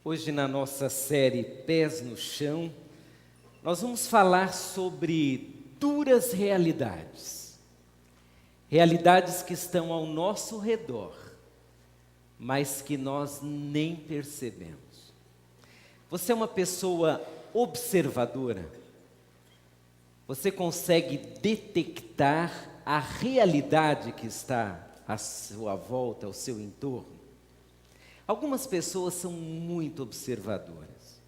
Hoje, na nossa série Pés no Chão, nós vamos falar sobre duras realidades. Realidades que estão ao nosso redor, mas que nós nem percebemos. Você é uma pessoa observadora? Você consegue detectar a realidade que está à sua volta, ao seu entorno? Algumas pessoas são muito observadoras,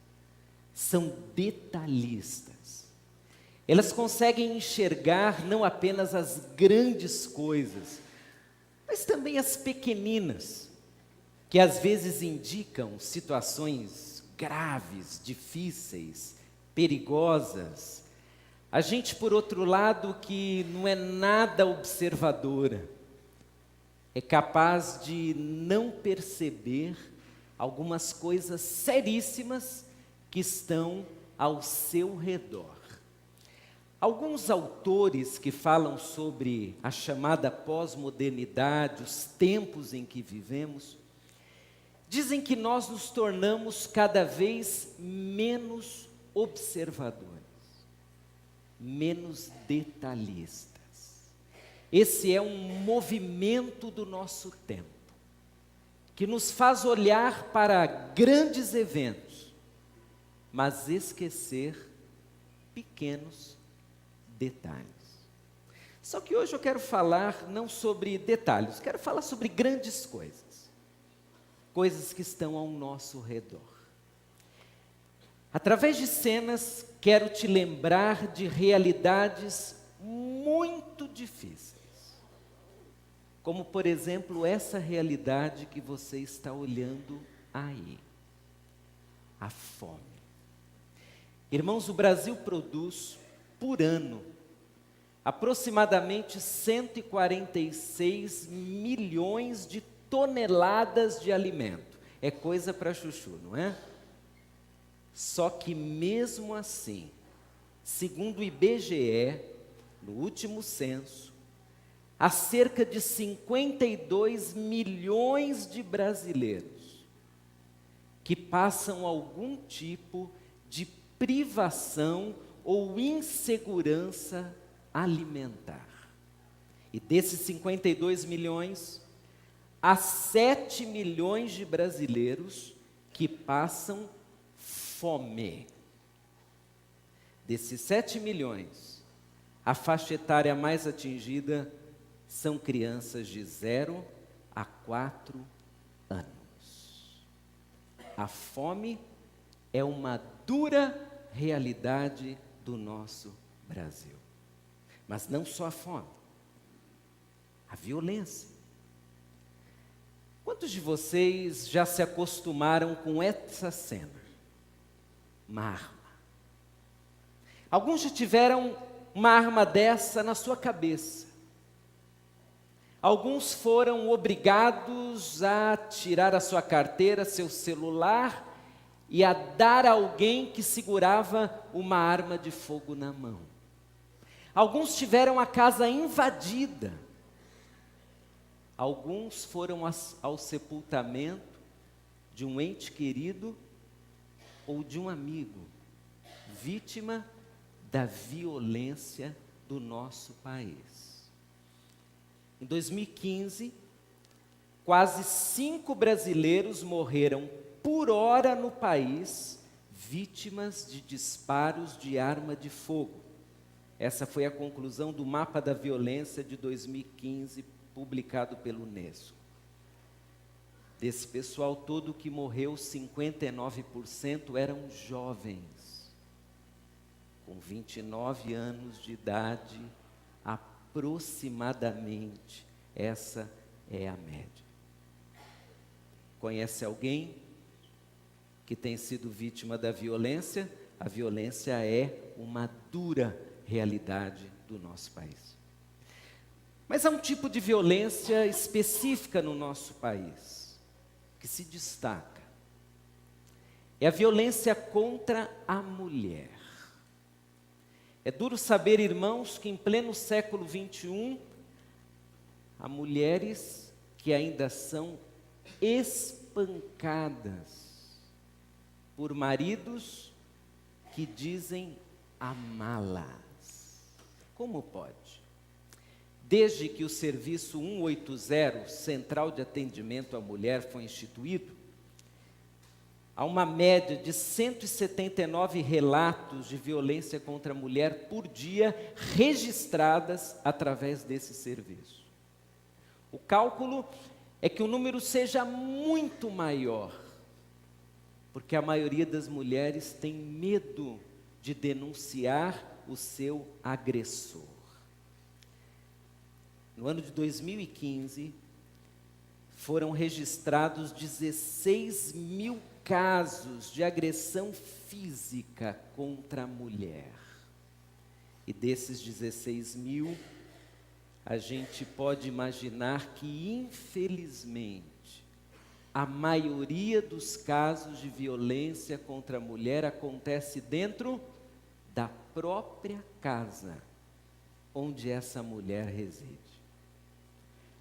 são detalhistas. Elas conseguem enxergar não apenas as grandes coisas, mas também as pequeninas, que às vezes indicam situações graves, difíceis, perigosas. A gente, por outro lado, que não é nada observadora, é capaz de não perceber algumas coisas seríssimas que estão ao seu redor. Alguns autores que falam sobre a chamada pós-modernidade, os tempos em que vivemos, dizem que nós nos tornamos cada vez menos observadores, menos detalhistas. Esse é um movimento do nosso tempo, que nos faz olhar para grandes eventos, mas esquecer pequenos detalhes. Só que hoje eu quero falar não sobre detalhes, quero falar sobre grandes coisas, coisas que estão ao nosso redor. Através de cenas, quero te lembrar de realidades muito difíceis, como por exemplo essa realidade que você está olhando aí, a fome. Irmãos, o Brasil produz por ano aproximadamente 146 milhões de toneladas de alimento. É coisa para chuchu, não é? Só que mesmo assim, segundo o IBGE, no último censo, há cerca de 52 milhões de brasileiros que passam algum tipo de privação ou insegurança alimentar. E desses 52 milhões, há 7 milhões de brasileiros que passam fome. Desses 7 milhões, a faixa etária mais atingida são crianças de 0 a 4 anos. A fome é uma dura realidade do nosso Brasil. Mas não só a fome, a violência. Quantos de vocês já se acostumaram com essa cena? Uma arma. Alguns já tiveram uma arma dessa na sua cabeça. Alguns foram obrigados a tirar a sua carteira, seu celular e a dar a alguém que segurava uma arma de fogo na mão. Alguns tiveram a casa invadida. Alguns foram ao sepultamento de um ente querido ou de um amigo, vítima da violência do nosso país. Em 2015, quase 5 brasileiros morreram por hora no país, vítimas de disparos de arma de fogo. Essa foi a conclusão do Mapa da Violência de 2015, publicado pelo Unesco. Desse pessoal todo que morreu, 59% eram jovens, com 29 anos de idade, aproximadamente. Essa é a média. Conhece alguém que tem sido vítima da violência? A violência é uma dura realidade do nosso país. Mas há um tipo de violência específica no nosso país, que se destaca. É a violência contra a mulher. É duro saber, irmãos, que em pleno século XXI, há mulheres que ainda são espancadas por maridos que dizem amá-las. Como pode? Desde que o serviço 180, Central de Atendimento à Mulher, foi instituído, há uma média de 179 relatos de violência contra a mulher por dia registradas através desse serviço. O cálculo é que o número seja muito maior, porque a maioria das mulheres tem medo de denunciar o seu agressor. No ano de 2015, foram registrados 16 mil casos de agressão física contra a mulher. E desses 16 mil, a gente pode imaginar que, infelizmente, a maioria dos casos de violência contra a mulher acontece dentro da própria casa onde essa mulher reside.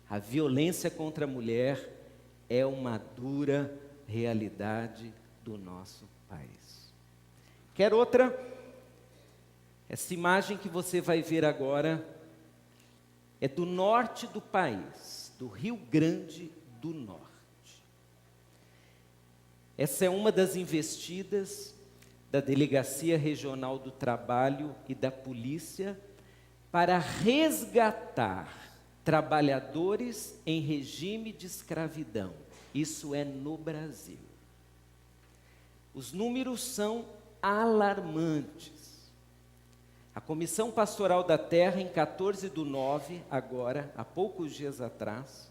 A violência contra a mulher é uma dura realidade do nosso país. Quer outra? Essa imagem que você vai ver agora é do norte do país, do Rio Grande do Norte. Essa é uma das investidas da Delegacia Regional do Trabalho e da Polícia para resgatar trabalhadores em regime de escravidão. Isso é no Brasil. Os números são alarmantes. A Comissão Pastoral da Terra, em 14/9, agora, há poucos dias atrás,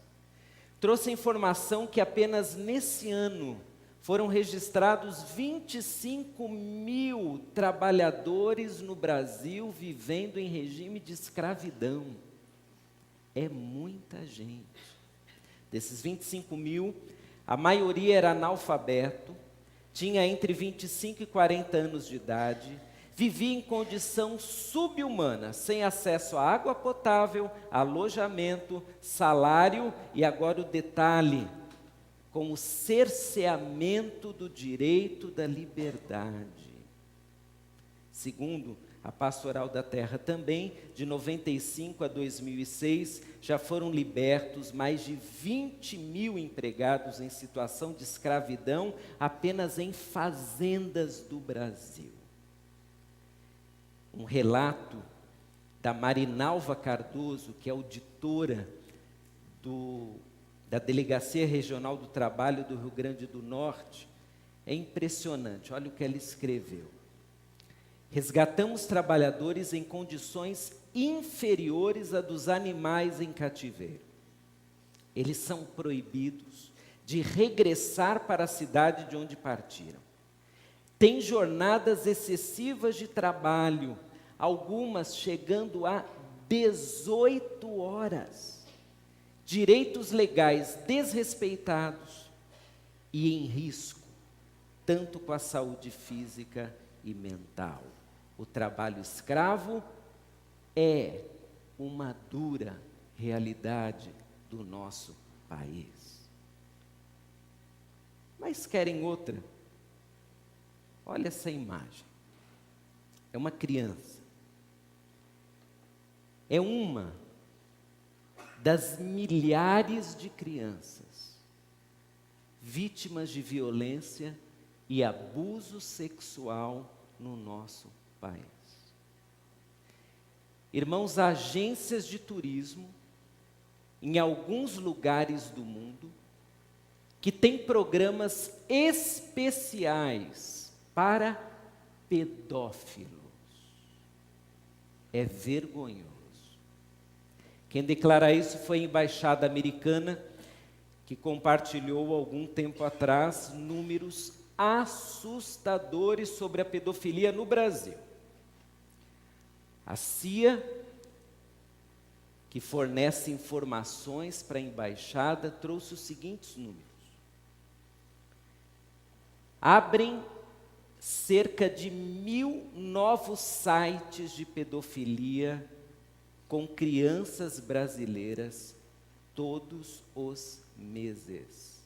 trouxe a informação que apenas nesse ano foram registrados 25 mil trabalhadores no Brasil vivendo em regime de escravidão. É muita gente. Desses 25 mil, a maioria era analfabeto, tinha entre 25 e 40 anos de idade, vivia em condição subhumana, sem acesso à água potável, alojamento, salário e agora o detalhe, com o cerceamento do direito da liberdade. Segundo a Pastoral da Terra também, de 95 a 2006, já foram libertos mais de 20 mil empregados em situação de escravidão apenas em fazendas do Brasil. Um relato da Marinalva Cardoso, que é auditora da Delegacia Regional do Trabalho do Rio Grande do Norte, é impressionante. Olha o que ela escreveu. Resgatamos trabalhadores em condições inferiores à dos animais em cativeiro. Eles são proibidos de regressar para a cidade de onde partiram. Tem jornadas excessivas de trabalho, algumas chegando a 18 horas. Direitos legais desrespeitados e em risco, tanto com a saúde física e mental. O trabalho escravo é uma dura realidade do nosso país. Mas querem outra? Olha essa imagem. É uma criança. É uma das milhares de crianças vítimas de violência e abuso sexual no nosso país. Irmãos, agências de turismo, em alguns lugares do mundo, que têm programas especiais para pedófilos. É vergonhoso. Quem declara isso foi a embaixada americana, que compartilhou algum tempo atrás números assustadores sobre a pedofilia no Brasil. A CIA, que fornece informações para a embaixada, trouxe os seguintes números. Abrem cerca de 1.000 novos sites de pedofilia com crianças brasileiras todos os meses,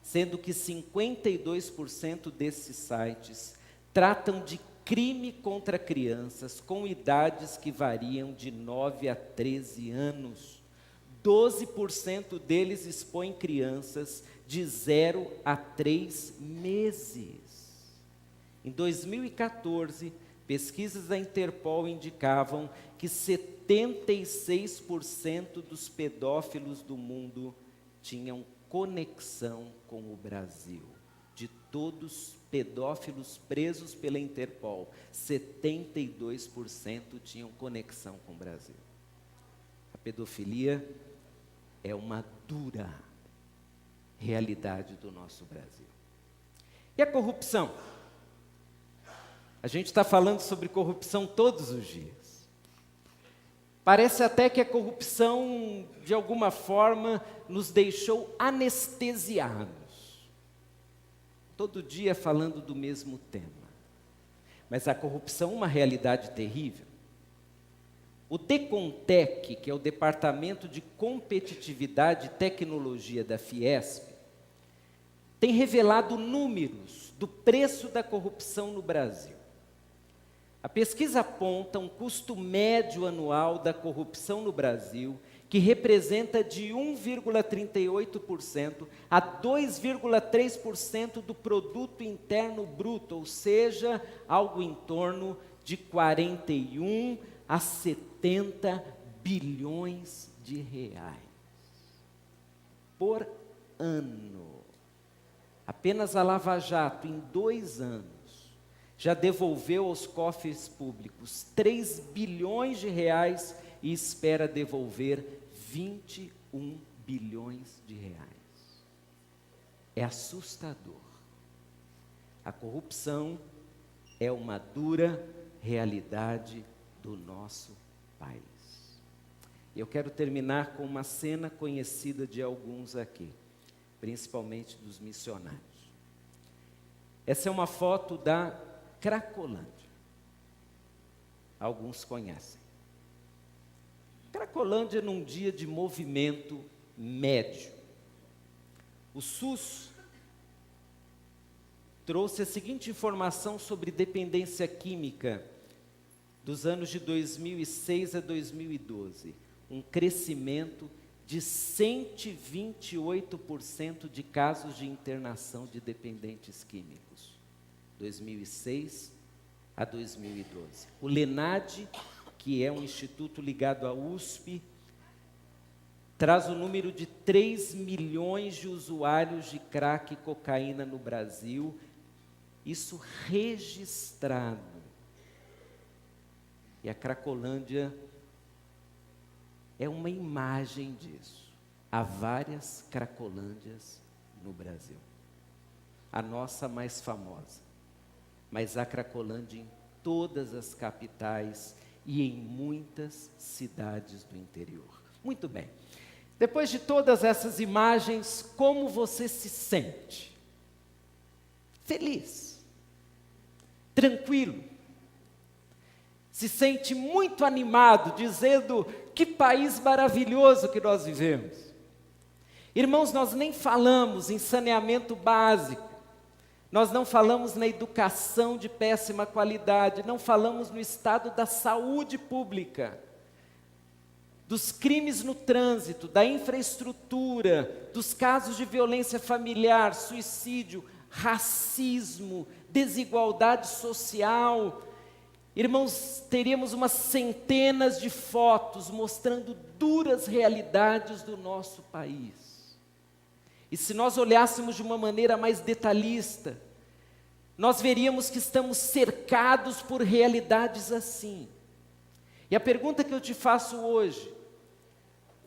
sendo que 52% desses sites tratam de crime contra crianças com idades que variam de 9 a 13 anos. 12% deles expõem crianças de 0 a 3 meses. Em 2014, pesquisas da Interpol indicavam que 76% dos pedófilos do mundo tinham conexão com o Brasil. De todos os pedófilos presos pela Interpol, 72% tinham conexão com o Brasil. A pedofilia é uma dura realidade do nosso Brasil. E a corrupção? A gente está falando sobre corrupção todos os dias. Parece até que a corrupção, de alguma forma, nos deixou anestesiados. Todo dia falando do mesmo tema. Mas a corrupção é uma realidade terrível. O Decontec, que é o Departamento de Competitividade e Tecnologia da Fiesp, tem revelado números do preço da corrupção no Brasil. A pesquisa aponta um custo médio anual da corrupção no Brasil, que representa de 1,38% a 2,3% do produto interno bruto, ou seja, algo em torno de 41 a 70 bilhões de reais por ano. Apenas a Lava Jato, em 2 anos, já devolveu aos cofres públicos 3 bilhões de reais e espera devolver 21 bilhões de reais. É assustador. A corrupção é uma dura realidade do nosso país. Eu quero terminar com uma cena conhecida de alguns aqui, principalmente dos missionários. Essa é uma foto da Cracolândia. Alguns conhecem. Cracolândia num dia de movimento médio. O SUS trouxe a seguinte informação sobre dependência química dos anos de 2006 a 2012. Um crescimento de 128% de casos de internação de dependentes químicos. 2006 a 2012. O LENAD, que é um instituto ligado à USP, traz o número de 3 milhões de usuários de crack e cocaína no Brasil, isso registrado. E a Cracolândia é uma imagem disso. Há várias Cracolândias no Brasil. A nossa mais famosa. Mas há Cracolândia em todas as capitais e em muitas cidades do interior. Muito bem. Depois de todas essas imagens, como você se sente? Feliz? Tranquilo? Se sente muito animado, dizendo: que país maravilhoso que nós vivemos. Irmãos, nós nem falamos em saneamento básico, nós não falamos na educação de péssima qualidade, não falamos no estado da saúde pública, dos crimes no trânsito, da infraestrutura, dos casos de violência familiar, suicídio, racismo, desigualdade social. Irmãos, teríamos umas centenas de fotos mostrando duras realidades do nosso país. E se nós olhássemos de uma maneira mais detalhista, nós veríamos que estamos cercados por realidades assim. E a pergunta que eu te faço hoje: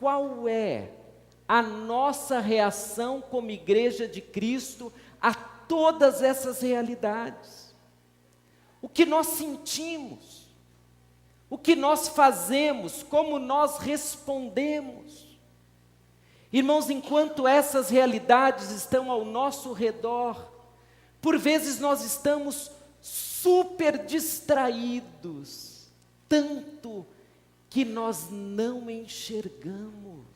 qual é a nossa reação como igreja de Cristo a todas essas realidades. O que nós sentimos, o que nós fazemos, como nós respondemos. Irmãos, enquanto essas realidades estão ao nosso redor, por vezes nós estamos super distraídos, tanto que nós não enxergamos.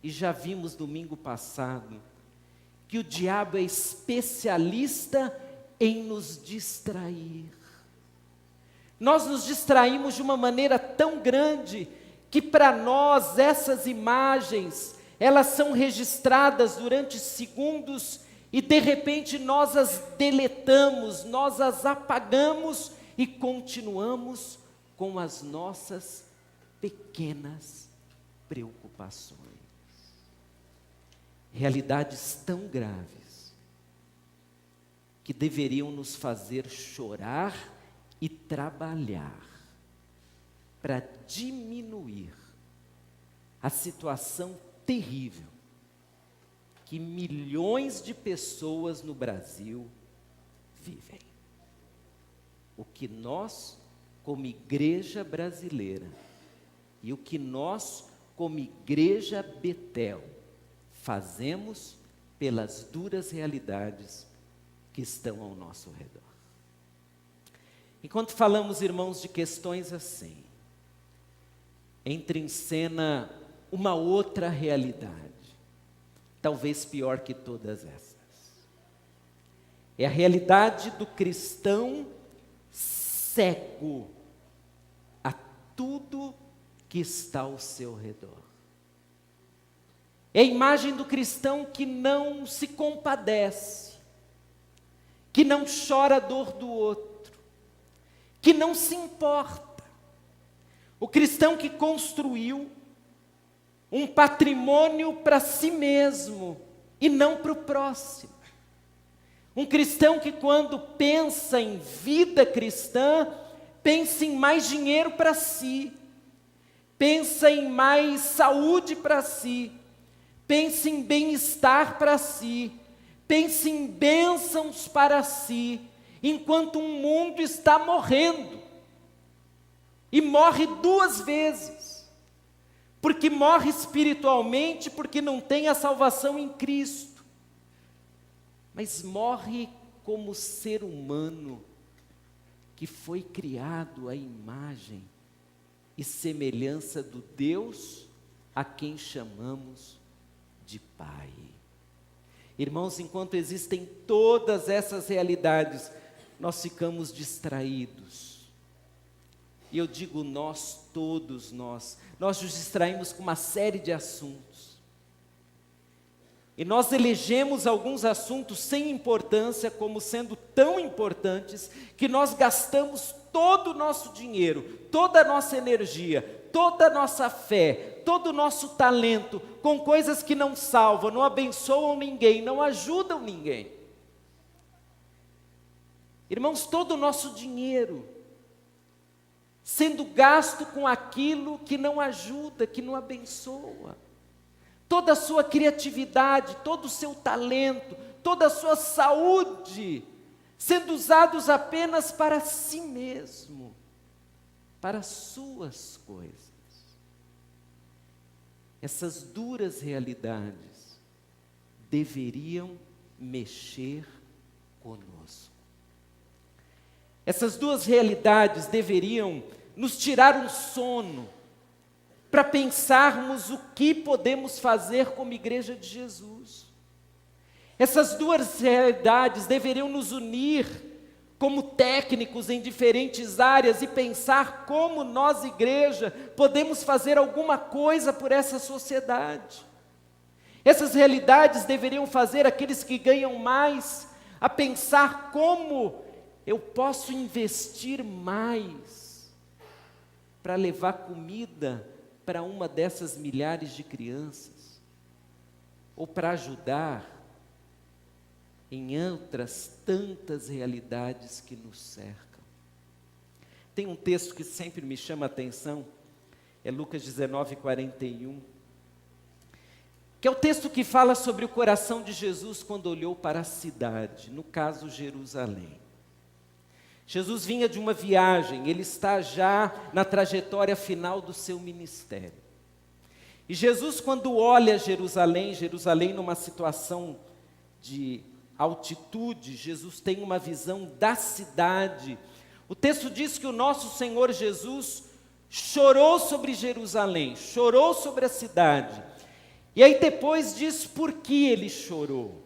E já vimos domingo passado que o diabo é especialista em nos distrair. Nós nos distraímos de uma maneira tão grande que para nós essas imagens, elas são registradas durante segundos e de repente nós as deletamos, nós as apagamos e continuamos com as nossas pequenas preocupações. Realidades tão graves que deveriam nos fazer chorar e trabalhar para diminuir a situação terrível que milhões de pessoas no Brasil vivem. O que nós, como igreja brasileira, e o que nós, como igreja Betel, fazemos pelas duras realidades que estão ao nosso redor. Enquanto falamos, irmãos, de questões assim, entra em cena uma outra realidade, talvez pior que todas essas. É a realidade do cristão cego a tudo que está ao seu redor. É a imagem do cristão que não se compadece, que não chora a dor do outro, que não se importa. O cristão que construiu um patrimônio para si mesmo e não para o próximo. Um cristão que, quando pensa em vida cristã, pensa em mais dinheiro para si, pensa em mais saúde para si, pensa em bem-estar para si, pensa em bênçãos para si, enquanto o mundo está morrendo. E morre duas vezes, porque morre espiritualmente, porque não tem a salvação em Cristo, mas morre como ser humano, que foi criado à imagem e semelhança do Deus a quem chamamos de Pai. Irmãos, enquanto existem todas essas realidades, nós ficamos distraídos. E eu digo nós, todos nós nos distraímos com uma série de assuntos. E nós elegemos alguns assuntos sem importância como sendo tão importantes, que nós gastamos todo o nosso dinheiro, toda a nossa energia, toda a nossa fé, todo o nosso talento, com coisas que não salvam, não abençoam ninguém, não ajudam ninguém. Irmãos, todo o nosso dinheiro sendo gasto com aquilo que não ajuda, que não abençoa. Toda a sua criatividade, todo o seu talento, toda a sua saúde, sendo usados apenas para si mesmo, para as suas coisas. Essas duras realidades deveriam mexer conosco. Essas duas realidades deveriam nos tirar um sono, para pensarmos o que podemos fazer como igreja de Jesus. Essas duas realidades deveriam nos unir como técnicos em diferentes áreas e pensar como nós, igreja, podemos fazer alguma coisa por essa sociedade. Essas realidades deveriam fazer aqueles que ganham mais a pensar como eu posso investir mais para levar comida para uma dessas milhares de crianças, ou para ajudar em outras tantas realidades que nos cercam. Tem um texto que sempre me chama a atenção, é Lucas 19, 41, que é o texto que fala sobre o coração de Jesus quando olhou para a cidade, no caso Jerusalém. Jesus vinha de uma viagem, ele está já na trajetória final do seu ministério. E Jesus, quando olha Jerusalém numa situação de altitude, Jesus tem uma visão da cidade. O texto diz que o nosso Senhor Jesus chorou sobre Jerusalém, chorou sobre a cidade. E aí depois diz por que ele chorou.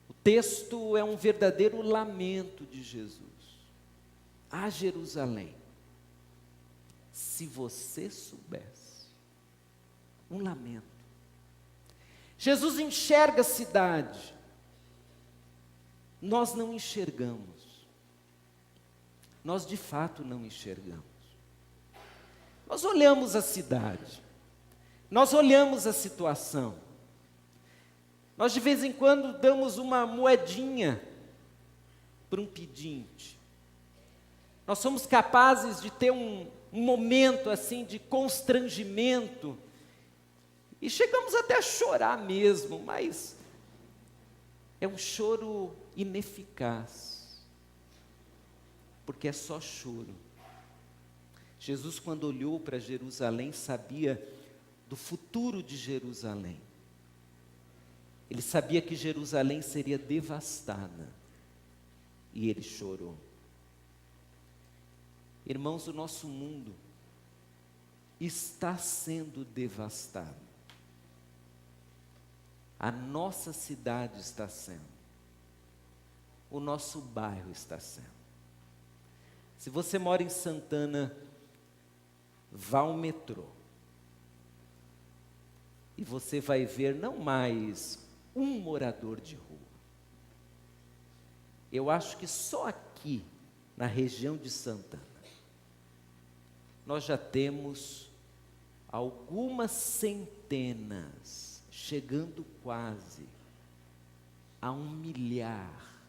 O texto é um verdadeiro lamento de Jesus. Ah, Jerusalém, se você soubesse, um lamento. Jesus enxerga a cidade, nós não enxergamos, nós de fato não enxergamos. Nós olhamos a cidade, nós olhamos a situação, nós de vez em quando damos uma moedinha para um pedinte, nós somos capazes de ter um momento assim de constrangimento, e chegamos até a chorar mesmo, mas é um choro ineficaz, porque é só choro. Jesus, quando olhou para Jerusalém, sabia do futuro de Jerusalém. Ele sabia que Jerusalém seria devastada, e ele chorou. Irmãos, o nosso mundo está sendo devastado. A nossa cidade está sendo. O nosso bairro está sendo. Se você mora em Santana, vá ao metrô. E você vai ver não mais um morador de rua. Eu acho que só aqui, na região de Santana, nós já temos algumas centenas, chegando quase a 1 milhar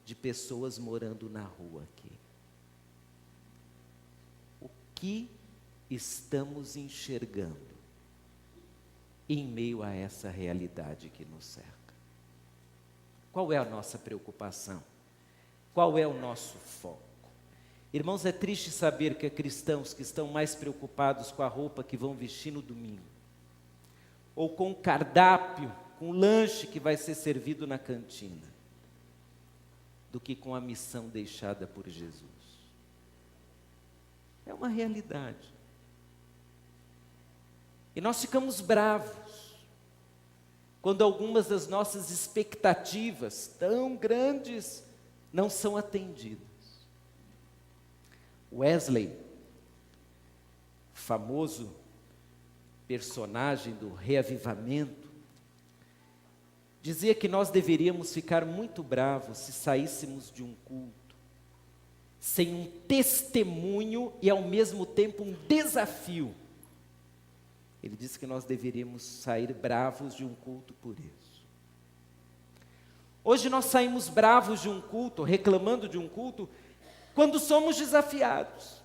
de pessoas morando na rua aqui. O que estamos enxergando em meio a essa realidade que nos cerca? Qual é a nossa preocupação? Qual é o nosso foco? Irmãos, é triste saber que há cristãos que estão mais preocupados com a roupa que vão vestir no domingo, ou com o cardápio, com o lanche que vai ser servido na cantina, do que com a missão deixada por Jesus. É uma realidade. E nós ficamos bravos quando algumas das nossas expectativas tão grandes não são atendidas. Wesley, famoso personagem do reavivamento, dizia que nós deveríamos ficar muito bravos se saíssemos de um culto sem um testemunho e ao mesmo tempo um desafio. Ele disse que nós deveríamos sair bravos de um culto por isso. Hoje nós saímos bravos de um culto, reclamando de um culto, quando somos desafiados.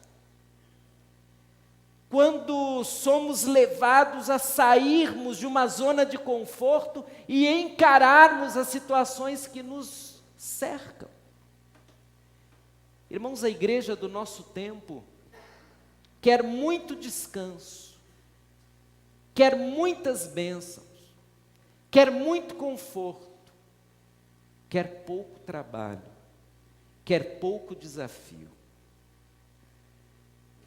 Quando somos levados a sairmos de uma zona de conforto e encararmos as situações que nos cercam. Irmãos, a igreja do nosso tempo quer muito descanso, quer muitas bênçãos, quer muito conforto, quer pouco trabalho, quer pouco desafio.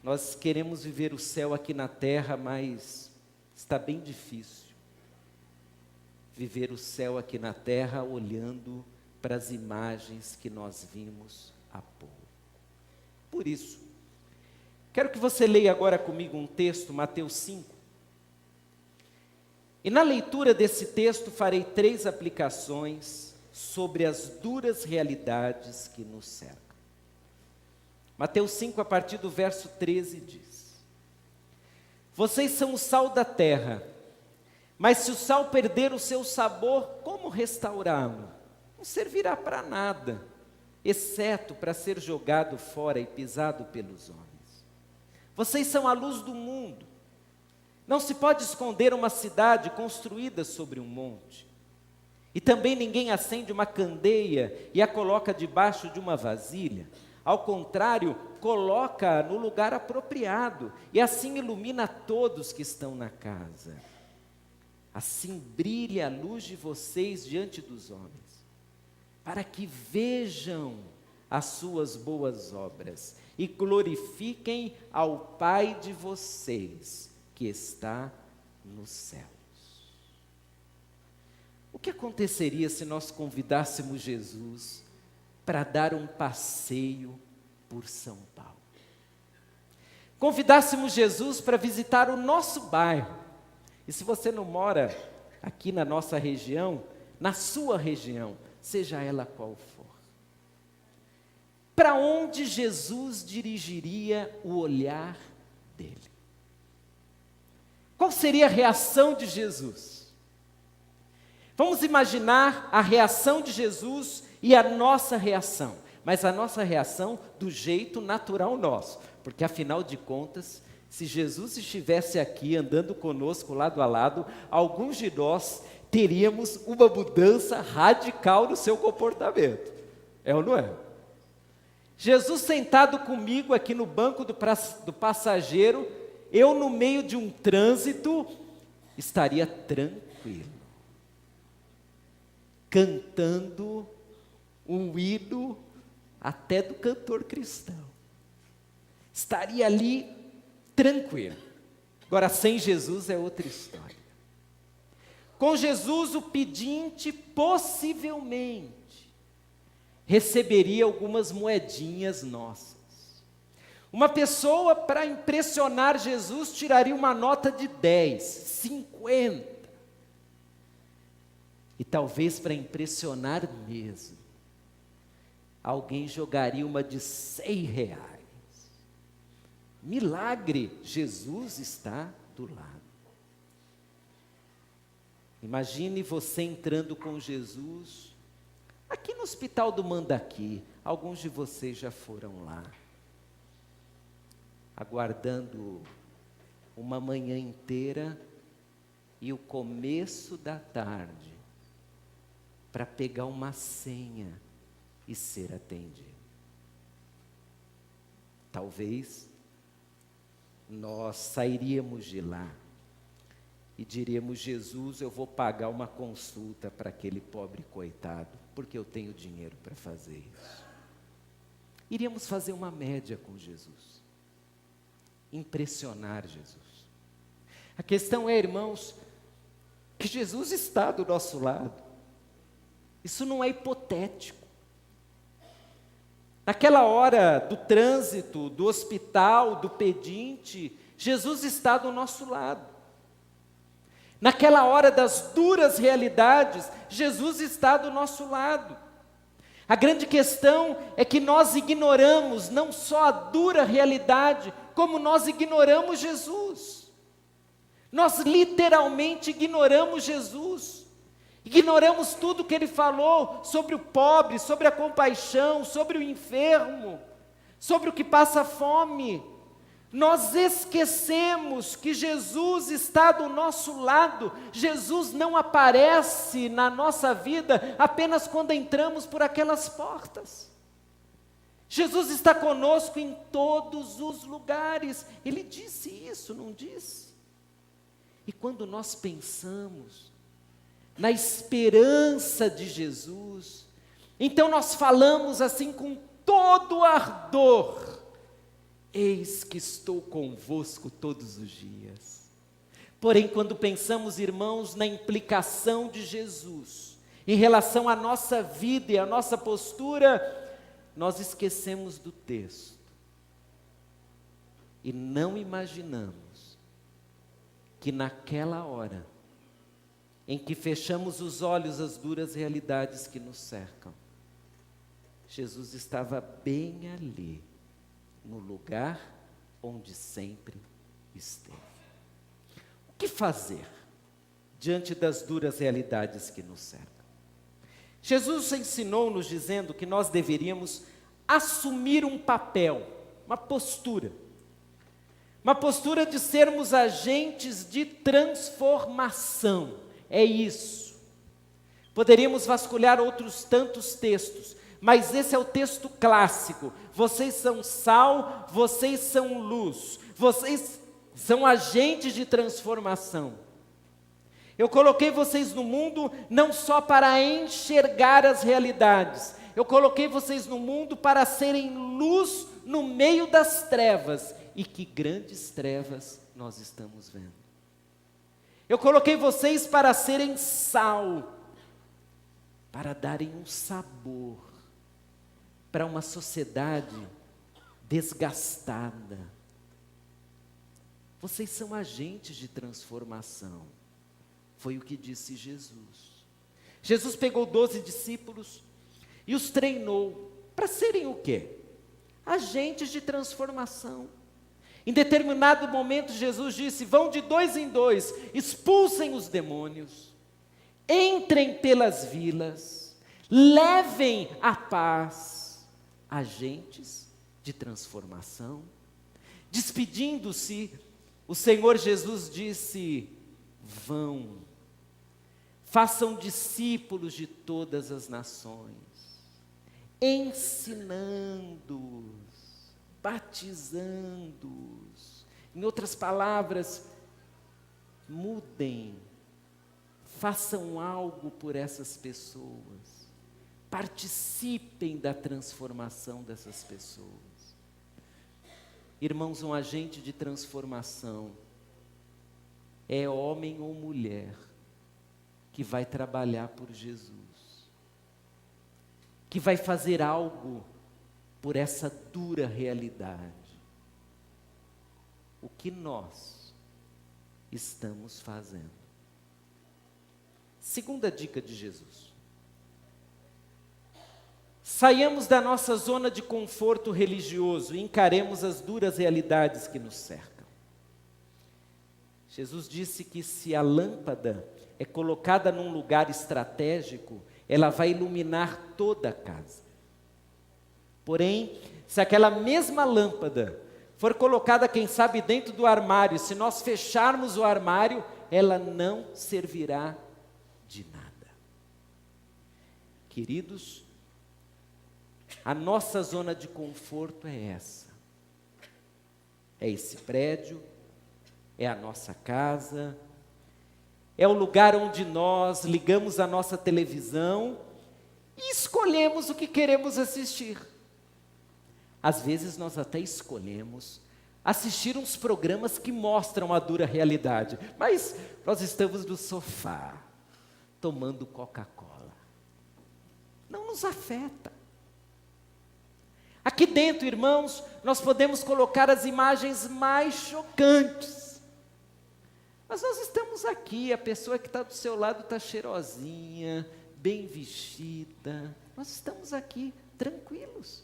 Nós queremos viver o céu aqui na terra, mas está bem difícil viver o céu aqui na terra olhando para as imagens que nós vimos há pouco. Por isso, quero que você leia agora comigo um texto, Mateus 5. E na leitura desse texto farei 3 aplicações sobre as duras realidades que nos cercam. Mateus 5, a partir do verso 13, diz: Vocês são o sal da terra, mas se o sal perder o seu sabor, como restaurá-lo? Não servirá para nada, exceto para ser jogado fora e pisado pelos homens. Vocês são a luz do mundo. Não se pode esconder uma cidade construída sobre um monte. E também ninguém acende uma candeia e a coloca debaixo de uma vasilha. Ao contrário, coloca no lugar apropriado e assim ilumina todos que estão na casa. Assim brilhe a luz de vocês diante dos homens, para que vejam as suas boas obras e glorifiquem ao Pai de vocês, que está nos céus. O que aconteceria se nós convidássemos Jesus para dar um passeio por São Paulo? Convidássemos Jesus para visitar o nosso bairro. E se você não mora aqui na nossa região, na sua região, seja ela qual for, para onde Jesus dirigiria o olhar dele? Qual seria a reação de Jesus? Vamos imaginar a reação de Jesus e a nossa reação, mas a nossa reação do jeito natural nosso, porque afinal de contas, se Jesus estivesse aqui andando conosco lado a lado, alguns de nós teríamos uma mudança radical no seu comportamento, é ou não é? Jesus sentado comigo aqui no banco do passageiro, eu no meio de um trânsito, estaria tranquilo, cantando um hino até do cantor cristão, estaria ali tranquilo. Agora, sem Jesus é outra história. Com Jesus, o pedinte possivelmente receberia algumas moedinhas nossas. Uma pessoa, para impressionar Jesus, tiraria uma nota de 10, 50. E talvez para impressionar mesmo, alguém jogaria uma de R$100. Milagre, Jesus está do lado. Imagine você entrando com Jesus, aqui no Hospital do Mandaqui, alguns de vocês já foram lá, aguardando uma manhã inteira e o começo da tarde, para pegar uma senha e ser atendido. Talvez nós sairíamos de lá e diríamos: Jesus, eu vou pagar uma consulta para aquele pobre coitado, porque eu tenho dinheiro para fazer isso. Iríamos fazer uma média com Jesus, impressionar Jesus. A questão é, irmãos, que Jesus está do nosso lado. Isso não é hipotético. Naquela hora do trânsito, do hospital, do pedinte, Jesus está do nosso lado. Naquela hora das duras realidades, Jesus está do nosso lado. A grande questão é que nós ignoramos não só a dura realidade, como nós ignoramos Jesus. Nós literalmente ignoramos Jesus. Ignoramos tudo que Ele falou sobre o pobre, sobre a compaixão, sobre o enfermo, sobre o que passa fome. Nós esquecemos que Jesus está do nosso lado. Jesus não aparece na nossa vida apenas quando entramos por aquelas portas. Jesus está conosco em todos os lugares. Ele disse isso, não disse? E quando nós pensamos na esperança de Jesus, então nós falamos assim com todo ardor: eis que estou convosco todos os dias. Porém, quando pensamos, irmãos, na implicação de Jesus em relação à nossa vida e à nossa postura, nós esquecemos do texto e não imaginamos que naquela hora em que fechamos os olhos às duras realidades que nos cercam, Jesus estava bem ali, no lugar onde sempre esteve. O que fazer diante das duras realidades que nos cercam? Jesus ensinou-nos dizendo que nós deveríamos assumir um papel, uma postura. uma postura de sermos agentes de transformação. É isso. Poderíamos vasculhar outros tantos textos, mas esse é o texto clássico. Vocês são sal, vocês são luz, vocês são agentes de transformação. Eu coloquei vocês no mundo não só para enxergar as realidades, eu coloquei vocês no mundo para serem luz no meio das trevas, e que grandes trevas nós estamos vendo. Eu coloquei vocês para serem sal, para darem um sabor para uma sociedade desgastada. Vocês são agentes de transformação. Foi o que disse Jesus. Jesus pegou 12 discípulos e os treinou para serem o quê? Agentes de transformação. Em determinado momento Jesus disse: vão de 2 em 2, expulsem os demônios, entrem pelas vilas, levem a paz. Agentes de transformação. Despedindo-se, o Senhor Jesus disse: vão, façam discípulos de todas as nações, ensinando-os, batizando-os. Em outras palavras, mudem, façam algo por essas pessoas, participem da transformação dessas pessoas. Irmãos, um agente de transformação é homem ou mulher que vai trabalhar por Jesus, que vai fazer algo por essa dura realidade. O que nós estamos fazendo? Segunda dica de Jesus: saiamos da nossa zona de conforto religioso e encaremos as duras realidades que nos cercam. Jesus disse que se a lâmpada é colocada num lugar estratégico, ela vai iluminar toda a casa. Porém, se aquela mesma lâmpada for colocada, quem sabe, dentro do armário, se nós fecharmos o armário, ela não servirá de nada. Queridos, a nossa zona de conforto é essa. É esse prédio, é a nossa casa, é o lugar onde nós ligamos a nossa televisão e escolhemos o que queremos assistir. Às vezes nós até escolhemos assistir uns programas que mostram a dura realidade, mas nós estamos no sofá, tomando Coca-Cola. Não nos afeta. Aqui dentro, irmãos, nós podemos colocar as imagens mais chocantes. Mas nós estamos aqui, a pessoa que está do seu lado está cheirosinha, bem vestida. Nós estamos aqui, tranquilos.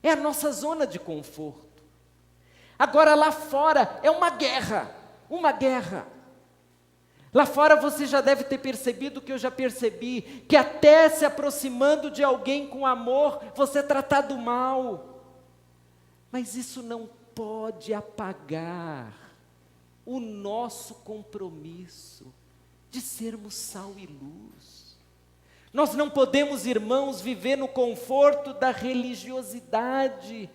É a nossa zona de conforto. Agora lá fora é uma guerra, uma guerra. Lá fora você já deve ter percebido, que eu já percebi, que até se aproximando de alguém com amor, você é tratado mal. Mas isso não pode apagar o nosso compromisso de sermos sal e luz. Nós não podemos, irmãos, viver no conforto da religiosidade,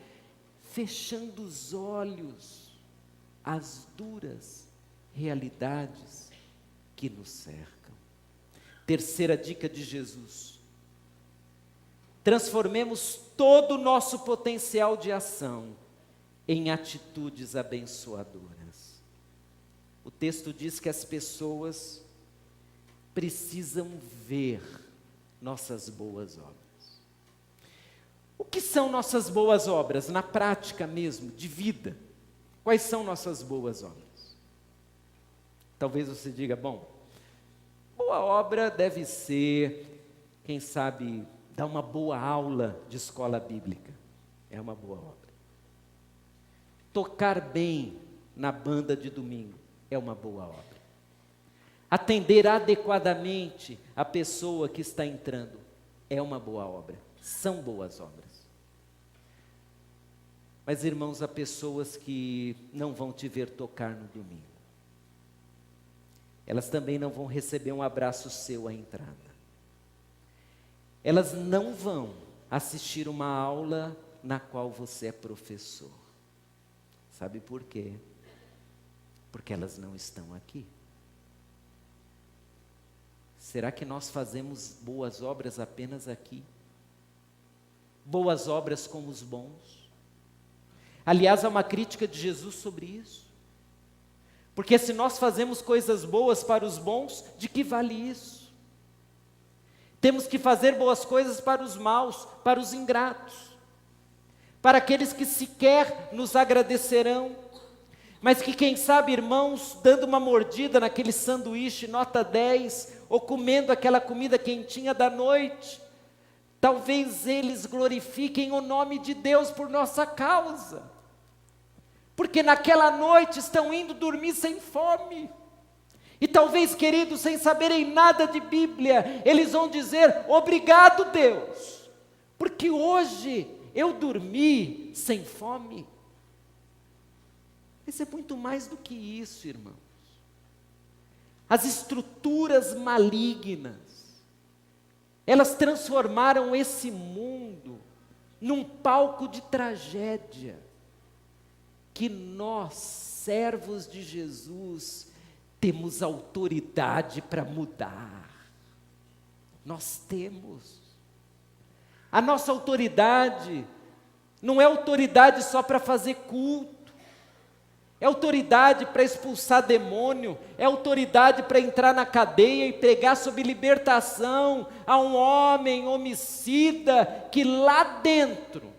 fechando os olhos às duras realidades que nos cercam. Terceira dica de Jesus: transformemos todo o nosso potencial de ação em atitudes abençoadoras. O texto diz que as pessoas precisam ver nossas boas obras. O que são nossas boas obras, na prática mesmo, de vida? Quais são nossas boas obras? Talvez você diga, bom, boa obra deve ser, quem sabe, dar uma boa aula de escola bíblica. É uma boa obra. Tocar bem na banda de domingo é uma boa obra. Atender adequadamente a pessoa que está entrando é uma boa obra. São boas obras. Mas, irmãos, há pessoas que não vão te ver tocar no domingo. Elas também não vão receber um abraço seu à entrada. Elas não vão assistir uma aula na qual você é professor. Sabe por quê? Porque elas não estão aqui. Será que nós fazemos boas obras apenas aqui? Boas obras com os bons? Aliás, há uma crítica de Jesus sobre isso. Porque se nós fazemos coisas boas para os bons, de que vale isso? Temos que fazer boas coisas para os maus, para os ingratos, para aqueles que sequer nos agradecerão, mas que, quem sabe, irmãos, dando uma mordida naquele sanduíche nota 10, ou comendo aquela comida quentinha da noite, talvez eles glorifiquem o nome de Deus por nossa causa, porque naquela noite estão indo dormir sem fome, e talvez, queridos, sem saberem nada de Bíblia, eles vão dizer: obrigado, Deus, porque hoje eu dormi sem fome. Isso é muito mais do que isso, irmãos. As estruturas malignas, elas transformaram esse mundo num palco de tragédia, que nós, servos de Jesus, temos autoridade para mudar. Nós temos. A nossa autoridade não é autoridade só para fazer culto, é autoridade para expulsar demônio, é autoridade para entrar na cadeia e pregar sobre libertação a um homem homicida que lá dentro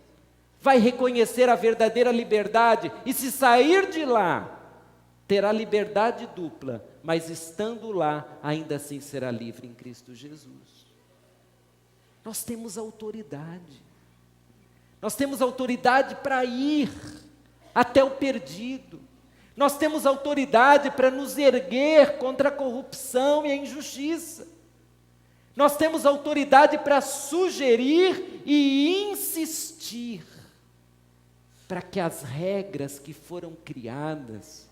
vai reconhecer a verdadeira liberdade, e se sair de lá, terá liberdade dupla, mas estando lá, ainda assim será livre em Cristo Jesus. Nós temos autoridade. Nós temos autoridade para ir até o perdido. Nós temos autoridade para nos erguer contra a corrupção e a injustiça. Nós temos autoridade para sugerir e insistir para que as regras que foram criadas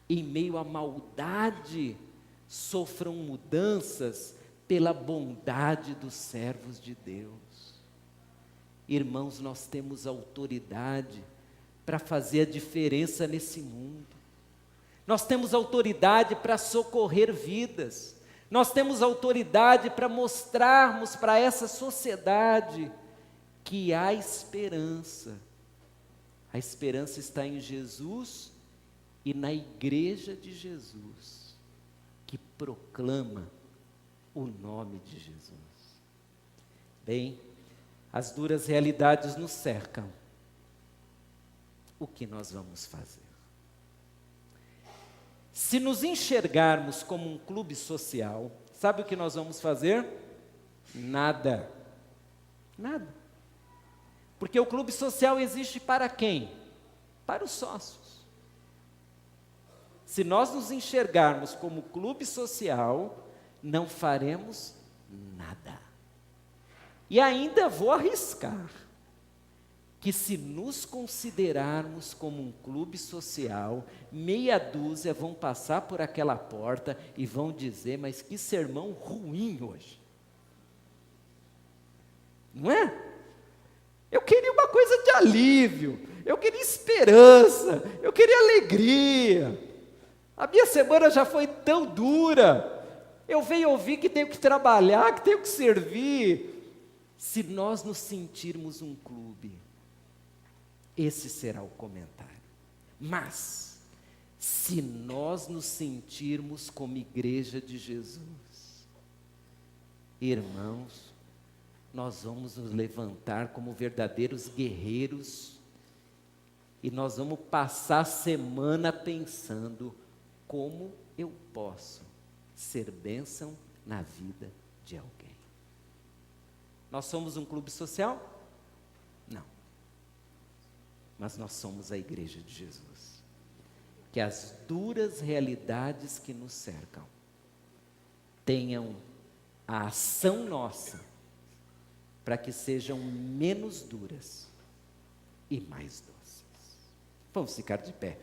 em meio à maldade sofram mudanças pela bondade dos servos de Deus. Irmãos, nós temos autoridade para fazer a diferença nesse mundo. Nós temos autoridade para socorrer vidas. Nós temos autoridade para mostrarmos para essa sociedade que há esperança. A esperança está em Jesus e na igreja de Jesus, que proclama o nome de Jesus. Bem, as duras realidades nos cercam. O que nós vamos fazer? Se nos enxergarmos como um clube social, sabe o que nós vamos fazer? Nada. Nada. Porque o clube social existe para quem? Para os sócios. Se nós nos enxergarmos como clube social, não faremos nada. E ainda vou arriscar que, se nos considerarmos como um clube social, meia dúzia vão passar por aquela porta e vão dizer: mas que sermão ruim hoje. Não é? Eu queria uma coisa de alívio, eu queria esperança, eu queria alegria. A minha semana já foi tão dura, eu venho ouvir que tenho que trabalhar, que tenho que servir. Se nós nos sentirmos um clube, esse será o comentário. Mas, se nós nos sentirmos como igreja de Jesus, irmãos, nós vamos nos levantar como verdadeiros guerreiros e nós vamos passar a semana pensando: como eu posso ser bênção na vida de alguém? Nós somos um clube social? Não. Mas nós somos a igreja de Jesus. Que as duras realidades que nos cercam tenham a ação nossa para que sejam menos duras e mais doces. Vamos ficar de pé.